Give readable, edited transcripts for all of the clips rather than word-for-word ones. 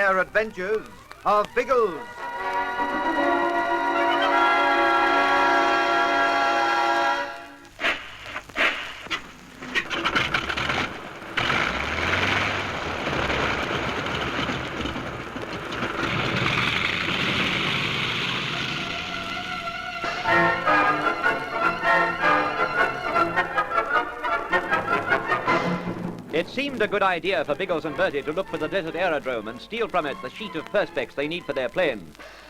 desert-air adventures of Biggles. It seemed a good idea for Biggles and Bertie to look for the desert aerodrome and steal from it the sheet of perspex they need for their plane.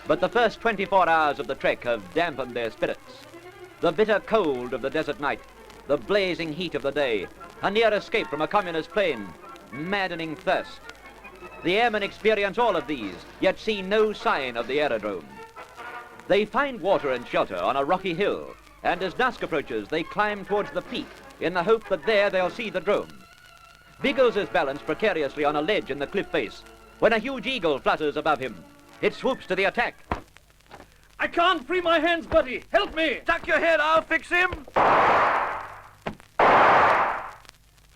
But the first 24 hours of the trek have dampened their spirits. The bitter cold of the desert night, the blazing heat of the day, a near escape from a communist plane, maddening thirst. The airmen experience all of these, yet see no sign of the aerodrome. They find water and shelter on a rocky hill, and as dusk approaches, they climb towards the peak in the hope that there they'll see the drome. Biggles is balanced precariously on a ledge in the cliff face when a huge eagle flutters above him. It swoops to the attack. I can't free my hands, Buddy. Help me. Duck your head, I'll fix him.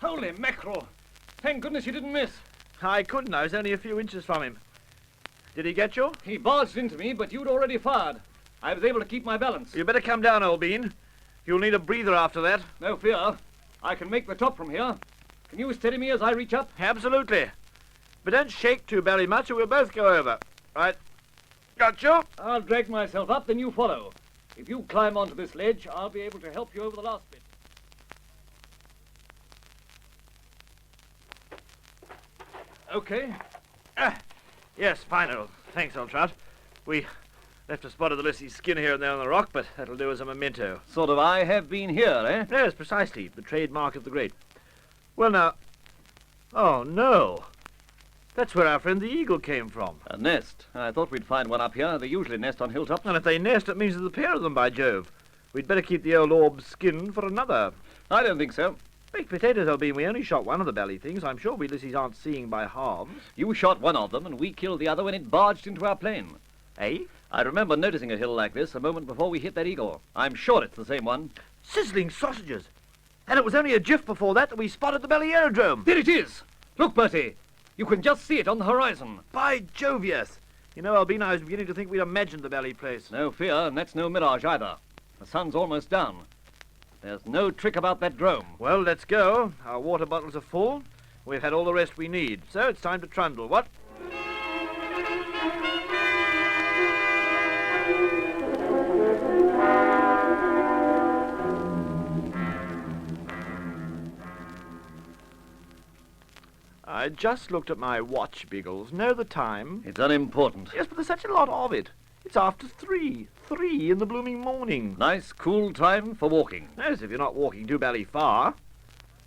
Holy mackerel. Thank goodness you didn't miss. I couldn't. I was only a few inches from him. Did he get you? He barged into me, but you'd already fired. I was able to keep my balance. You better come down, old bean. You'll need a breather after that. No fear. I can make the top from here. Can you steady me as I reach up? Absolutely. But don't shake too very much or we'll both go over. Right. Got you? I'll drag myself up, then you follow. If you climb onto this ledge, I'll be able to help you over the last bit. Okay. Yes, fine, Earl. Thanks, old trout. We left a spot of the Lissy's skin here and there on the rock, but that'll do as a memento. Sort of I have been here, eh? Yes, precisely. The trademark of the great. Well, now... Oh, no. That's where our friend the eagle came from. A nest. I thought we'd find one up here. They usually nest on hilltops. And if they nest, it means there's a pair of them, by Jove. We'd better keep the old orb's skin for another. I don't think so. Baked potatoes, old bean. We only shot one of the belly things. I'm sure we Lissies aren't seeing by halves. You shot one of them, and we killed the other when it barged into our plane. Eh? I remember noticing a hill like this a moment before we hit that eagle. I'm sure it's the same one. Sizzling sausages! And it was only a jiff before that we spotted the belly aerodrome. There it is! Look, Bertie. You can just see it on the horizon. By Jove, yes. You know, Albina, I was beginning to think we'd imagined the belly place. No fear, and that's no mirage either. The sun's almost down. There's no trick about that drome. Well, let's go. Our water bottles are full. We've had all the rest we need. So it's time to trundle, what? I just looked at my watch, Biggles. Know the time? It's unimportant. Yes, but there's such a lot of it. It's after 3. 3 in the blooming morning. Nice, cool time for walking. Yes, if you're not walking too bally far.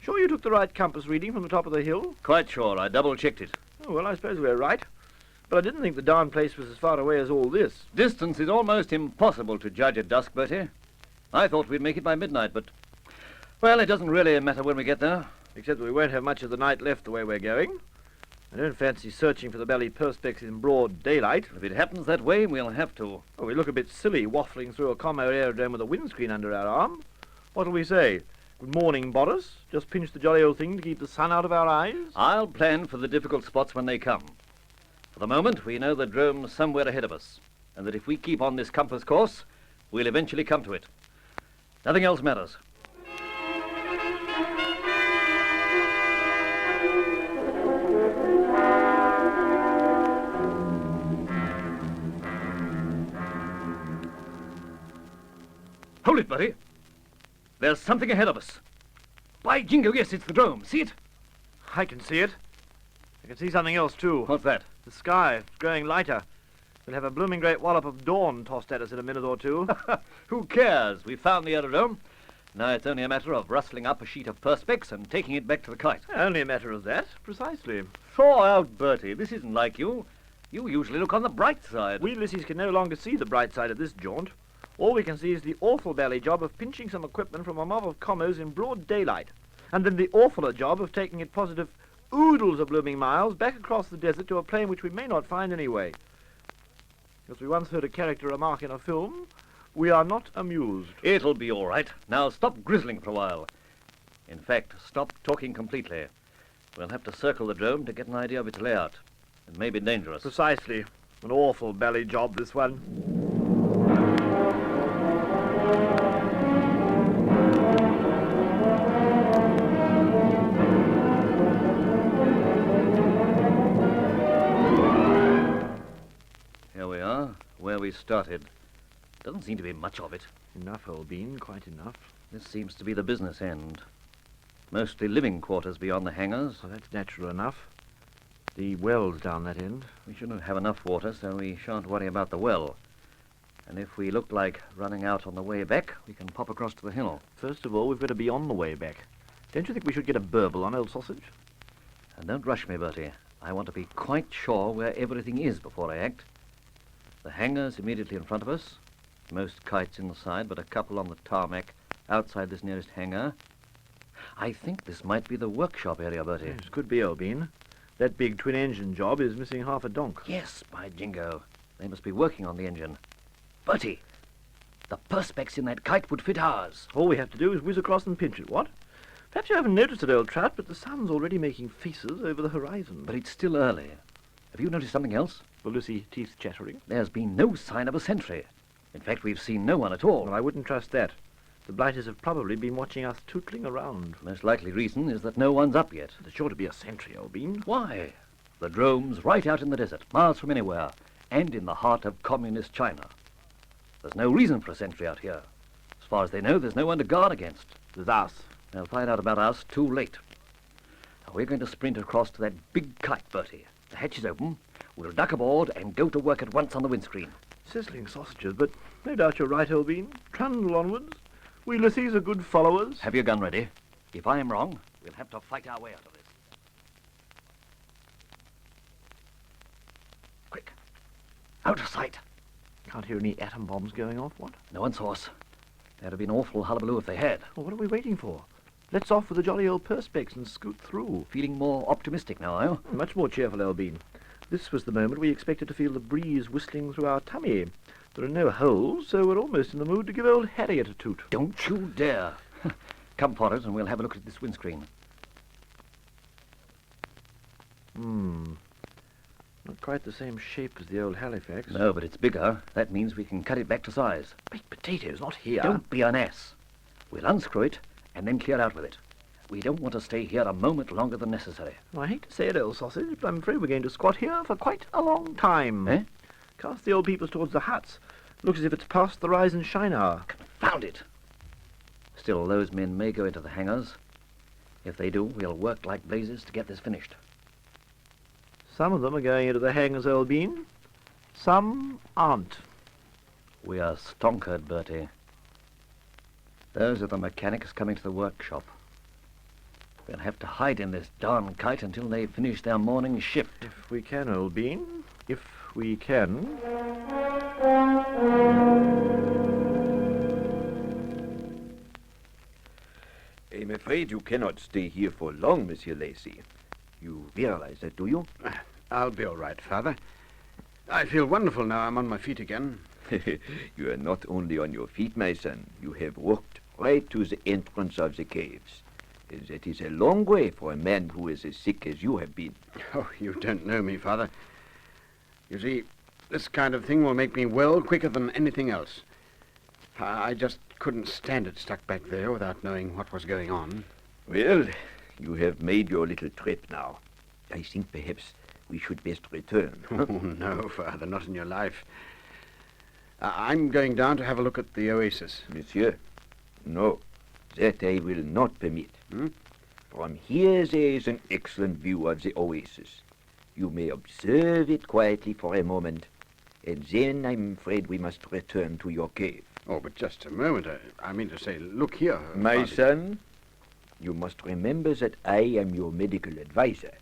Sure you took the right compass reading from the top of the hill? Quite sure. I double-checked it. Oh, well, I suppose we're right. But I didn't think the darn place was as far away as all this. Distance is almost impossible to judge at dusk, Bertie. I thought we'd make it by midnight, but... Well, it doesn't really matter when we get there. Except that we won't have much of the night left the way we're going. I don't fancy searching for the belly perspex in broad daylight. If it happens that way, we'll have to. Oh, we look a bit silly waffling through a commo aerodrome with a windscreen under our arm. What'll we say? Good morning, Boris. Just pinch the jolly old thing to keep the sun out of our eyes? I'll plan for the difficult spots when they come. For the moment, we know the drome's somewhere ahead of us, and that if we keep on this compass course, we'll eventually come to it. Nothing else matters. Hold it, Buddy. There's something ahead of us. By jingo, yes, it's the drome. See it? I can see it. I can see something else, too. What's that? The sky. It's growing lighter. We'll have a blooming great wallop of dawn tossed at us in a minute or two. Who cares? We found the aerodrome. Now it's only a matter of rustling up a sheet of perspex and taking it back to the kite. Only a matter of that, precisely. Thaw out, Bertie. This isn't like you. You usually look on the bright side. We Lissies can no longer see the bright side of this jaunt. All we can see is the awful belly job of pinching some equipment from a mob of commos in broad daylight, and then the awefuller job of taking it positive oodles of blooming miles back across the desert to a plane which we may not find anyway. As we once heard a character remark in a film, we are not amused. It'll be all right. Now stop grizzling for a while. In fact, stop talking completely. We'll have to circle the drome to get an idea of its layout. It may be dangerous. Precisely. An awful belly job, this one. Here we are, where we started. Doesn't seem to be much of it. Enough, old bean, quite enough. This seems to be the business end. Mostly living quarters beyond the hangars. So that's natural enough. The well's down that end. We shouldn't have enough water, so we shan't worry about the well. And if we look like running out on the way back, we can pop across to the hill. First of all, we've got to be on the way back. Don't you think we should get a burble on old sausage? And don't rush me, Bertie. I want to be quite sure where everything is before I act. The hangar's immediately in front of us. Most kites inside, but a couple on the tarmac outside this nearest hangar. I think this might be the workshop area, Bertie. Yes, could be, old bean. That big twin-engine job is missing half a donk. Yes, by jingo. They must be working on the engine. Bertie, the perspex in that kite would fit ours. All we have to do is whiz across and pinch it, what? Perhaps you haven't noticed it, old trout, but the sun's already making faces over the horizon. But it's still early. Have you noticed something else? Will you see teeth chattering? There's been no sign of a sentry. In fact, we've seen no one at all. Well, I wouldn't trust that. The blighters have probably been watching us tootling around. Most likely reason is that no one's up yet. There's sure to be a sentry, old bean. Why? The drome's right out in the desert, miles from anywhere, and in the heart of communist China. There's no reason for a sentry out here. As far as they know, there's no one to guard against. There's us. They'll find out about us too late. Now, we're going to sprint across to that big kite, Bertie. The hatch is open. We'll duck aboard and go to work at once on the windscreen. Sizzling sausages, but no doubt you're right, old bean. Trundle onwards. We Ulysses are good followers. Have your gun ready. If I am wrong, we'll have to fight our way out of this. Quick. Out of sight. Can't hear any atom bombs going off, what? No one saw us. There'd have been awful hullabaloo if they had. Well, what are we waiting for? Let's off with the jolly old perspex and scoot through. Feeling more optimistic now, are you? Much more cheerful, Elbean. This was the moment we expected to feel the breeze whistling through our tummy. There are no holes, so we're almost in the mood to give old Harriet a toot. Don't you dare. Come for it, and we'll have a look at this windscreen. Not quite the same shape as the old Halifax. No, but it's bigger. That means we can cut it back to size. Baked potatoes, not here. Don't be an ass. We'll unscrew it, and then clear out with it. We don't want to stay here a moment longer than necessary. Well, I hate to say it, old sausage, but I'm afraid we're going to squat here for quite a long time. Eh? Cast the old peoples towards the huts. Looks as if it's past the rise and shine hour. Confound it. Still, those men may go into the hangars. If they do, we'll work like blazes to get this finished. Some of them are going into the hangars, old bean. Some aren't. We are stonkered, Bertie. Those are the mechanics coming to the workshop. We'll have to hide in this darn kite until they finish their morning shift. If we can, old bean. If we can. I'm afraid you cannot stay here for long, Monsieur Lacey. You realize that, do you? I'll be all right, Father. I feel wonderful now I'm on my feet again. You are not only on your feet, my son. You have walked right to the entrance of the caves. That is a long way for a man who is as sick as you have been. Oh, you don't know me, Father. You see, this kind of thing will make me well quicker than anything else. I just couldn't stand it stuck back there without knowing what was going on. Well, you have made your little trip now. I think perhaps we should best return. Oh, no, Father, not in your life. I'm going down to have a look at the oasis. Monsieur, no, that I will not permit. From here there is an excellent view of the oasis. You may observe it quietly for a moment, and then I'm afraid we must return to your cave. Oh, but just a moment. I mean to say, look here. My Father. son, you must remember that I am your medical advisor.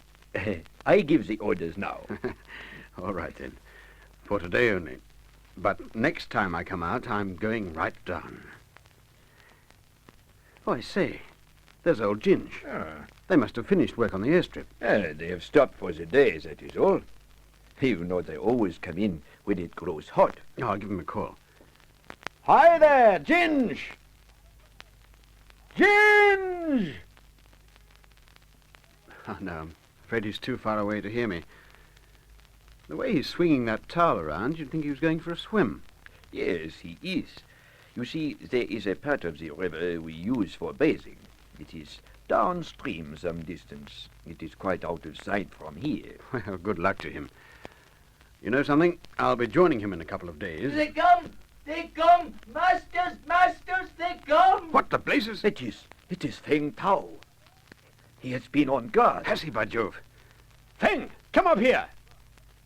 I give the orders now. All right, then. For today only. But next time I come out, I'm going right down. Oh, I say. There's old Ginge. They must have finished work on the airstrip. They have stopped for the day, that is all. You know they always come in when it grows hot. Oh, I'll give him a call. Hi there, Ginge! Ginge! Oh, no, I'm afraid he's too far away to hear me. The way he's swinging that towel around, you'd think he was going for a swim. Yes, he is. You see, there is a part of the river we use for bathing. It is downstream some distance. It is quite out of sight from here. Well, good luck to him. You know something? I'll be joining him in a couple of days. They come! They come! Masters, masters, they come! What the blazes? It is Feng Tao. He has been on guard. Has he, by Jove? Feng, come up here.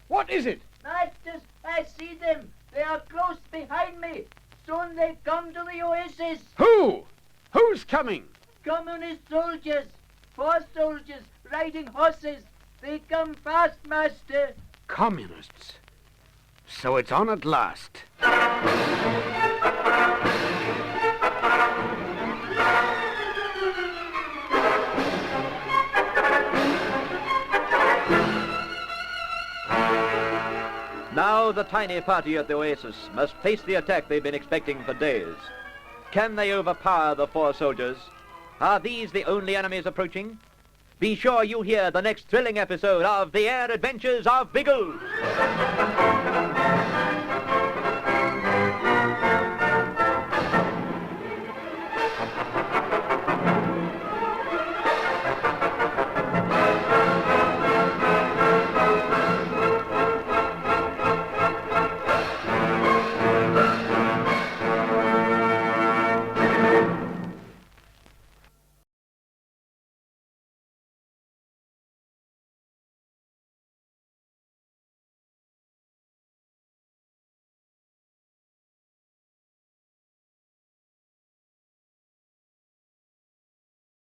What is it? Masters, I see them. They are close behind me. Soon they come to the oasis. Who? Who's coming? Communist soldiers. 4 soldiers riding horses. They come fast, master. Communists. So it's on at last. Now the tiny party at the oasis must face the attack they've been expecting for days. Can they overpower the 4 soldiers? Are these the only enemies approaching? Be sure you hear the next thrilling episode of The Air Adventures of Biggles.